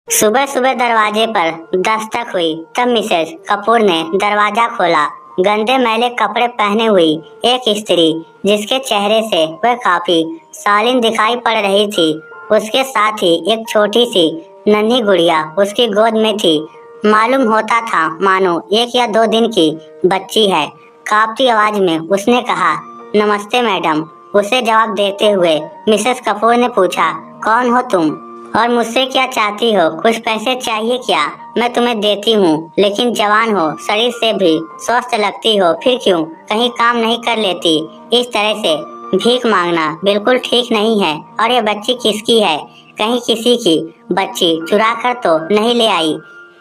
सुबह सुबह दरवाजे पर दस्तक हुई। तब मिसेस कपूर ने दरवाजा खोला। गंदे मैले कपड़े पहने हुई एक स्त्री, जिसके चेहरे से वह काफी शालीन दिखाई पड़ रही थी, उसके साथ ही एक छोटी सी नन्ही गुड़िया उसकी गोद में थी। मालूम होता था मानो 1 या 2 दिन की बच्ची है। कांपती आवाज में उसने कहा, नमस्ते मैडम। उसे जवाब देते हुए मिसेस कपूर ने पूछा, कौन हो तुम और मुझसे क्या चाहती हो? कुछ पैसे चाहिए क्या? मैं तुम्हें देती हूँ, लेकिन जवान हो, शरीर से भी स्वस्थ लगती हो, फिर क्यों कहीं काम नहीं कर लेती? इस तरह से भीख मांगना बिल्कुल ठीक नहीं है। और ये बच्ची किसकी है? कहीं किसी की बच्ची चुरा कर तो नहीं ले आई?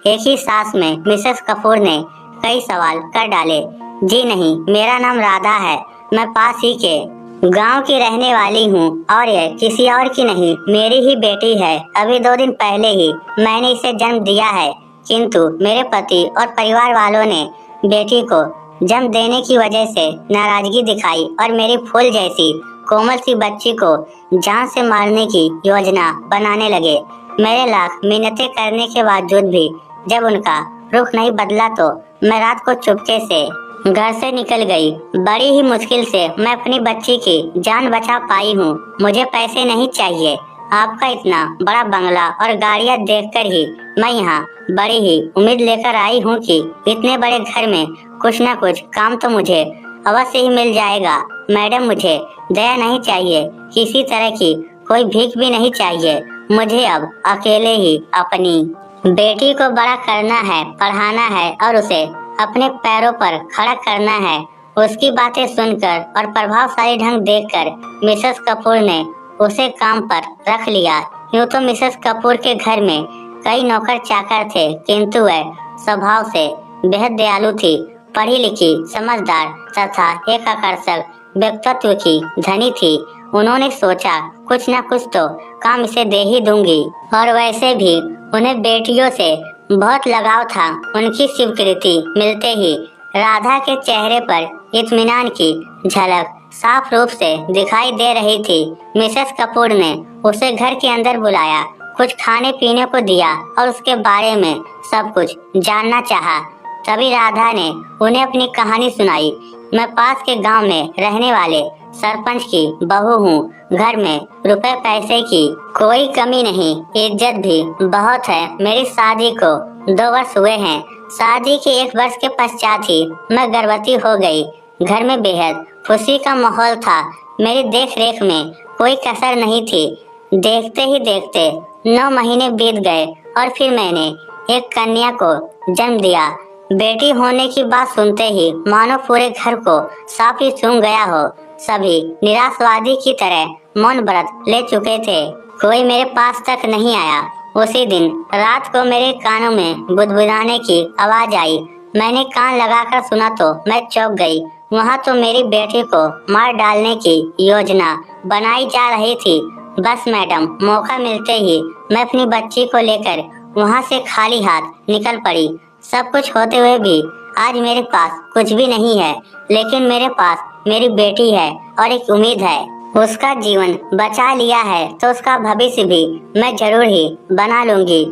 एक ही सांस में मिसेस कपूर ने कई सवाल कर डाले। जी नहीं, मेरा नाम राधा है, मैं पास ही के गांव की रहने वाली हूँ और ये किसी और की नहीं, मेरी ही बेटी है। अभी 2 दिन पहले ही मैंने इसे जन्म दिया है, किंतु मेरे पति और परिवार वालों ने बेटी को जन्म देने की वजह से नाराजगी दिखाई और मेरी फूल जैसी कोमल सी बच्ची को जान से मारने की योजना बनाने लगे। मेरे लाख मिन्नतें करने के बावजूद भी जब उनका रुख नहीं बदला तो मैं रात को चुपके से घर से निकल गई। बड़ी ही मुश्किल से मैं अपनी बच्ची की जान बचा पाई हूँ। मुझे पैसे नहीं चाहिए। आपका इतना बड़ा बंगला और गाड़ियाँ देखकर ही मैं यहाँ बड़ी ही उम्मीद लेकर आई हूँ कि इतने बड़े घर में कुछ न कुछ काम तो मुझे अवश्य ही मिल जाएगा। मैडम, मुझे दया नहीं चाहिए, किसी तरह की कोई भीख भी नहीं चाहिए। मुझे अब अकेले ही अपनी बेटी को बड़ा करना है, पढ़ाना है और उसे अपने पैरों पर खड़ा करना है। उसकी बातें सुनकर और प्रभावशाली ढंग देखकर मिसेस कपूर ने उसे काम पर रख लिया। यूँ तो मिसेस कपूर के घर में कई नौकर चाकर थे, किंतु वह स्वभाव से बेहद दयालु थी। पढ़ी लिखी, समझदार तथा एक आकर्षक व्यक्तित्व की धनी थी। उन्होंने सोचा कुछ न कुछ तो काम इसे दे ही दूंगी। और वैसे भी उन्हें बेटियों से बहुत लगाव था। उनकी स्वीकृति मिलते ही राधा के चेहरे पर इत्मीनान की झलक साफ रूप से दिखाई दे रही थी। मिसेस कपूर ने उसे घर के अंदर बुलाया, कुछ खाने पीने को दिया और उसके बारे में सब कुछ जानना चाहा। तभी राधा ने उन्हें अपनी कहानी सुनाई। मैं पास के गांव में रहने वाले सरपंच की बहू हूँ। घर में रुपए पैसे की कोई कमी नहीं, इज्जत भी बहुत है। मेरी शादी को 2 वर्ष हुए हैं। शादी के 1 वर्ष के पश्चात ही मैं गर्भवती हो गई। घर में बेहद खुशी का माहौल था। मेरी देख रेख में कोई कसर नहीं थी। देखते ही देखते 9 महीने बीत गए और फिर मैंने एक कन्या को जन्म दिया। बेटी होने की बात सुनते ही मानो पूरे घर को सांप ही सूंघ गया हो। सभी निराशवादी की तरह मौन व्रत ले चुके थे। कोई मेरे पास तक नहीं आया। उसी दिन रात को मेरे कानों में बुदबुदाने की आवाज आई। मैंने कान लगाकर सुना तो मैं चौंक गई। वहाँ तो मेरी बेटी को मार डालने की योजना बनाई जा रही थी। बस मैडम, मौका मिलते ही मैं अपनी बच्ची को लेकर वहाँ से खाली हाथ निकल पड़ी। सब कुछ होते हुए भी आज मेरे पास कुछ भी नहीं है, लेकिन मेरे पास मेरी बेटी है और एक उम्मीद है। उसका जीवन बचा लिया है तो उसका भविष्य भी मैं जरूर ही बना लूंगी।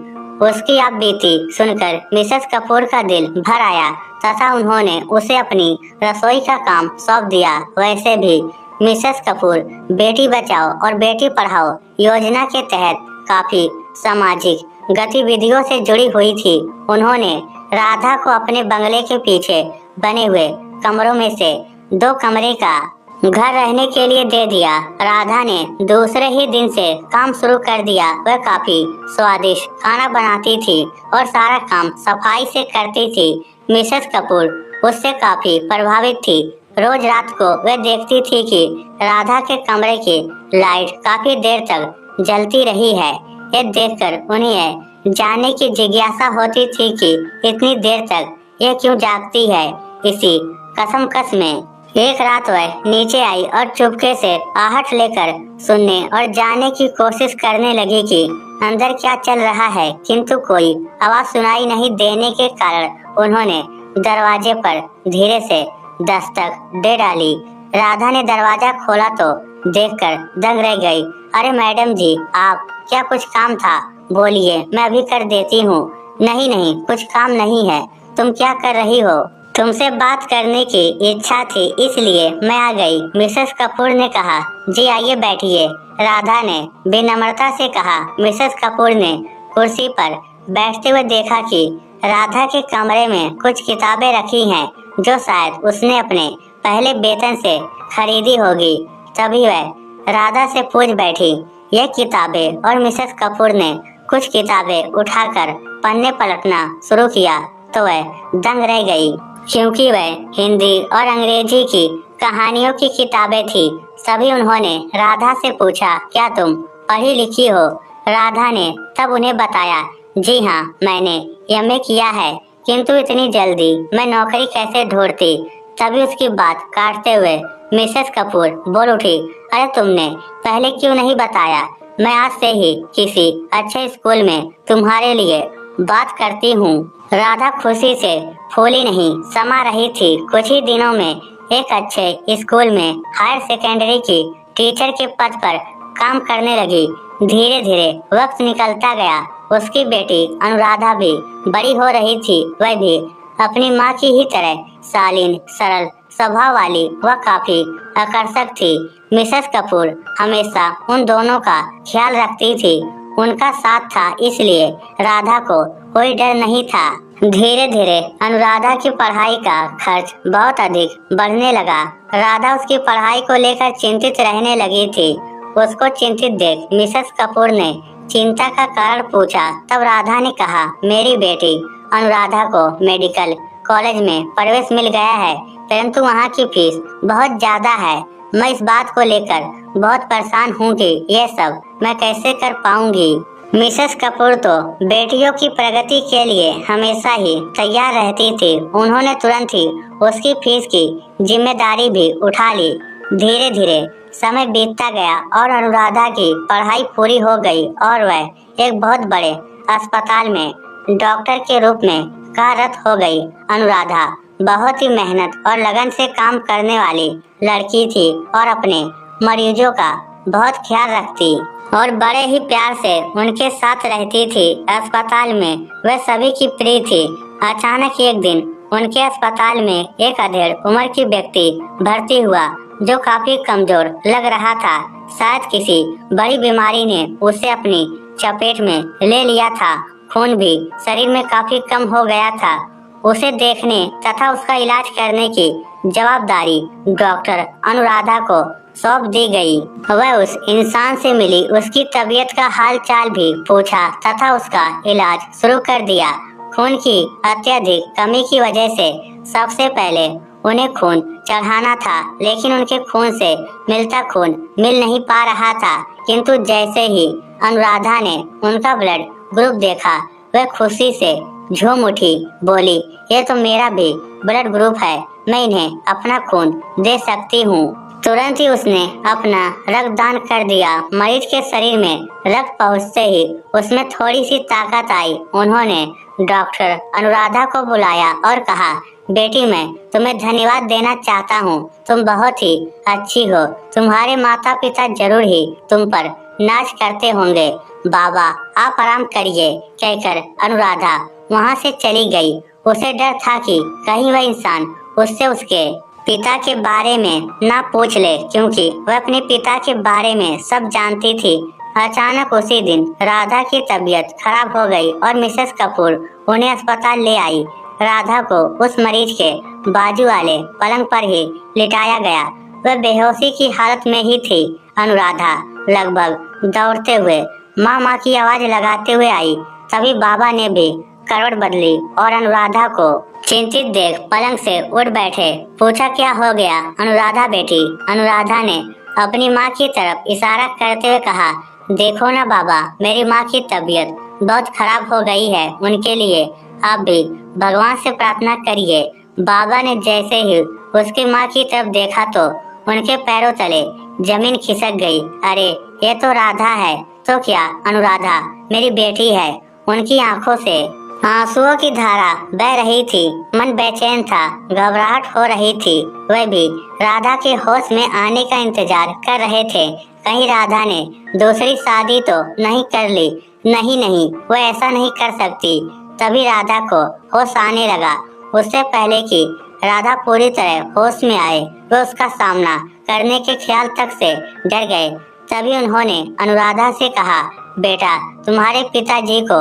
उसकी आप बीती सुनकर मिसेस कपूर का दिल भर आया तथा उन्होंने उसे अपनी रसोई का काम सौंप दिया। वैसे भी मिसेस कपूर बेटी बचाओ और बेटी पढ़ाओ योजना के तहत काफी सामाजिक गतिविधियों से जुड़ी हुई थी। उन्होंने राधा को अपने बंगले के पीछे बने हुए कमरों में से 2 कमरे का घर रहने के लिए दे दिया। राधा ने दूसरे ही दिन से काम शुरू कर दिया। वह काफी स्वादिष्ट खाना बनाती थी और सारा काम सफाई से करती थी। मिसेस कपूर उससे काफी प्रभावित थी। रोज रात को वह देखती थी कि राधा के कमरे की लाइट काफी देर तक जलती रही है। ये देखकर उन्हें जानने की जिज्ञासा होती थी कि इतनी देर तक ये क्यों जागती है। इसी कसमकस में एक रात वह नीचे आई और चुपके से आहट लेकर सुनने और जानने की कोशिश करने लगी कि अंदर क्या चल रहा है, किंतु कोई आवाज सुनाई नहीं देने के कारण उन्होंने दरवाजे पर धीरे से दस्तक दे डाली। राधा ने दरवाजा खोला तो देखकर दंग रह गई। अरे मैडम जी, आप, क्या कुछ काम था? बोलिए, मैं अभी कर देती हूँ। नहीं नहीं, कुछ काम नहीं है। तुम क्या कर रही हो? तुमसे बात करने की इच्छा थी, इसलिए मैं आ गई। मिसेस कपूर ने कहा। जी आइए बैठिए, राधा ने विनम्रता से कहा। मिसेस कपूर ने कुर्सी पर बैठते हुए देखा कि राधा के कमरे में कुछ किताबें रखी हैं, जो शायद उसने अपने पहले वेतन से खरीदी होगी। तभी वह राधा से पूछ बैठी, यह किताबें? और मिसेस कपूर ने कुछ किताबें उठाकर पन्ने पलटना शुरू किया तो वह दंग रह गई, क्योंकि वह हिंदी और अंग्रेजी की कहानियों की किताबें थी। सभी उन्होंने राधा से पूछा, क्या तुम पढ़ी लिखी हो? राधा ने तब उन्हें बताया, जी हाँ, मैंने एमए किया है, किंतु इतनी जल्दी मैं नौकरी कैसे ढूंढती? तभी उसकी बात काटते हुए मिसेस कपूर बोल उठी, अरे तुमने पहले क्यों नहीं बताया? मैं आज से ही किसी अच्छे स्कूल में तुम्हारे लिए बात करती हूँ। राधा खुशी से फूली नहीं समा रही थी। कुछ ही दिनों में एक अच्छे स्कूल में हायर सेकेंडरी की टीचर के पद पर काम करने लगी। धीरे धीरे वक्त निकलता गया। उसकी बेटी अनुराधा भी बड़ी हो रही थी। वह भी अपनी माँ की ही तरह शालीन, सरल स्वभाव वाली व काफी आकर्षक थी। मिसेस कपूर हमेशा उन दोनों का ख्याल रखती थी। उनका साथ था, इसलिए राधा को कोई डर नहीं था। धीरे धीरे अनुराधा की पढ़ाई का खर्च बहुत अधिक बढ़ने लगा। राधा उसकी पढ़ाई को लेकर चिंतित रहने लगी थी। उसको चिंतित देख मिसेस कपूर ने चिंता का कारण पूछा। तब राधा ने कहा, मेरी बेटी अनुराधा को मेडिकल कॉलेज में प्रवेश मिल गया है, परंतु वहाँ की फीस बहुत ज्यादा है। मैं इस बात को लेकर बहुत परेशान हूँ कि ये सब मैं कैसे कर पाऊंगी। मिसेस कपूर तो बेटियों की प्रगति के लिए हमेशा ही तैयार रहती थी। उन्होंने तुरंत ही उसकी फीस की जिम्मेदारी भी उठा ली। धीरे धीरे समय बीतता गया और अनुराधा की पढ़ाई पूरी हो गई और वह एक बहुत बड़े अस्पताल में डॉक्टर के रूप में कार्यरत हो गई। अनुराधा बहुत ही मेहनत और लगन से काम करने वाली लड़की थी और अपने मरीजों का बहुत ख्याल रखती और बड़े ही प्यार से उनके साथ रहती थी। अस्पताल में वह सभी की प्रिय थी। अचानक एक दिन उनके अस्पताल में एक अधेड़ उम्र की व्यक्ति भर्ती हुआ, जो काफी कमजोर लग रहा था। शायद किसी बड़ी बीमारी ने उसे अपनी चपेट में ले लिया था। खून भी शरीर में काफी कम हो गया था। उसे देखने तथा उसका इलाज करने की जवाबदारी डॉक्टर अनुराधा को सौंप दी गई। वह उस इंसान से मिली, उसकी तबीयत का हाल चाल भी पूछा तथा उसका इलाज शुरू कर दिया। खून की अत्यधिक कमी की वजह से सबसे पहले उन्हें खून चढ़ाना था, लेकिन उनके खून से मिलता खून मिल नहीं पा रहा था। किंतु जैसे ही अनुराधा ने उनका ब्लड ग्रुप देखा, वह खुशी से झूम उठी, बोली, ये तो मेरा भी ब्लड ग्रुप है, मैं इन्हें अपना खून दे सकती हूँ। तुरंत ही उसने अपना रक्तदान कर दिया। मरीज के शरीर में रक्त पहुँचते ही उसमें थोड़ी सी ताकत आई। उन्होंने डॉक्टर अनुराधा को बुलाया और कहा, बेटी, मैं तुम्हें धन्यवाद देना चाहता हूँ। तुम बहुत ही अच्छी हो। तुम्हारे माता पिता जरूर ही तुम पर नाज करते होंगे। बाबा, आप आराम करिए, कहकर अनुराधा वहाँ से चली गई। उसे डर था कि कहीं वह इंसान उससे उसके पिता के बारे में ना पूछ ले, क्योंकि वह अपने पिता के बारे में सब जानती थी। अचानक उसी दिन राधा की तबीयत खराब हो गई और मिसेस कपूर उन्हें अस्पताल ले आई। राधा को उस मरीज के बाजू वाले पलंग पर ही लिटाया गया। वह बेहोशी की हालत में ही थी। अनुराधा लगभग दौड़ते हुए माँ माँ की आवाज लगाते हुए आई। तभी बाबा ने भी करवट बदली और अनुराधा को चिंतित देख पलंग से उठ बैठे। पूछा, क्या हो गया अनुराधा बेटी? अनुराधा ने अपनी माँ की तरफ इशारा करते हुए कहा, देखो ना बाबा, मेरी माँ की तबीयत बहुत खराब हो गई है। उनके लिए आप भी भगवान से प्रार्थना करिए। बाबा ने जैसे ही उसकी माँ की तरफ देखा तो उनके पैरों तले जमीन खिसक गई। अरे, ये तो राधा है। तो क्या अनुराधा मेरी बेटी है? उनकी आंखों से आंसुओं की धारा बह रही थी। मन बेचैन था, घबराहट हो रही थी। वह भी राधा के होश में आने का इंतजार कर रहे थे। कहीं राधा ने दूसरी शादी तो नहीं कर ली। नहीं नहीं, वो ऐसा नहीं कर सकती। तभी राधा को होश आने लगा। उससे पहले कि राधा पूरी तरह होश में आए, वो उसका सामना करने के ख्याल तक से डर गए। तभी उन्होंने अनुराधा से कहा, बेटा तुम्हारे पिताजी को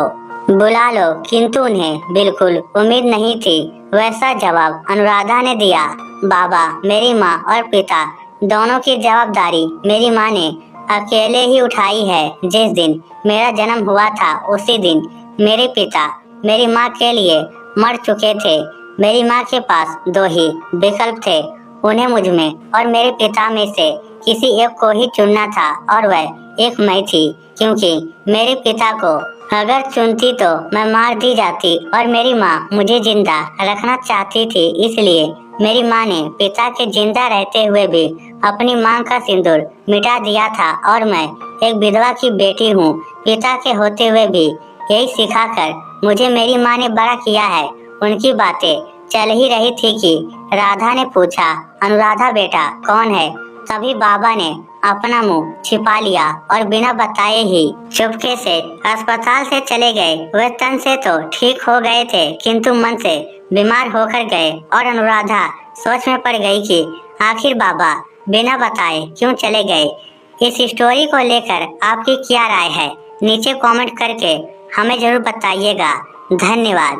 बुला लो। किंतु उन्हें बिल्कुल उम्मीद नहीं थी वैसा जवाब अनुराधा ने दिया। बाबा, मेरी माँ और पिता दोनों की जवाबदारी मेरी माँ ने अकेले ही उठाई है। जिस दिन मेरा जन्म हुआ था उसी दिन मेरे पिता मेरी माँ के लिए मर चुके थे। मेरी माँ के पास दो ही विकल्प थे, उन्हें मुझ में और मेरे पिता में से किसी एक को ही चुनना था, और वह एक मैं थी। क्योंकि मेरे पिता को अगर चुनती तो मैं मार दी जाती और मेरी माँ मुझे जिंदा रखना चाहती थी। इसलिए मेरी माँ ने पिता के जिंदा रहते हुए भी अपनी माँ का सिंदूर मिटा दिया था, और मैं एक विधवा की बेटी हूँ। पिता के होते हुए भी यही सिखाकर मुझे मेरी माँ ने बड़ा किया है। उनकी बातें चल ही रही थी कि राधा ने पूछा, अनुराधा बेटा कौन है? तभी बाबा ने अपना मुंह छिपा लिया और बिना बताए ही चुपके से अस्पताल से चले गए। वे तन से तो ठीक हो गए थे, किंतु मन से बीमार होकर गए। और अनुराधा सोच में पड़ गई कि आखिर बाबा बिना बताए क्यों चले गए। इस स्टोरी को लेकर आपकी क्या राय है? नीचे कमेंट करके हमें जरूर बताइएगा। धन्यवाद।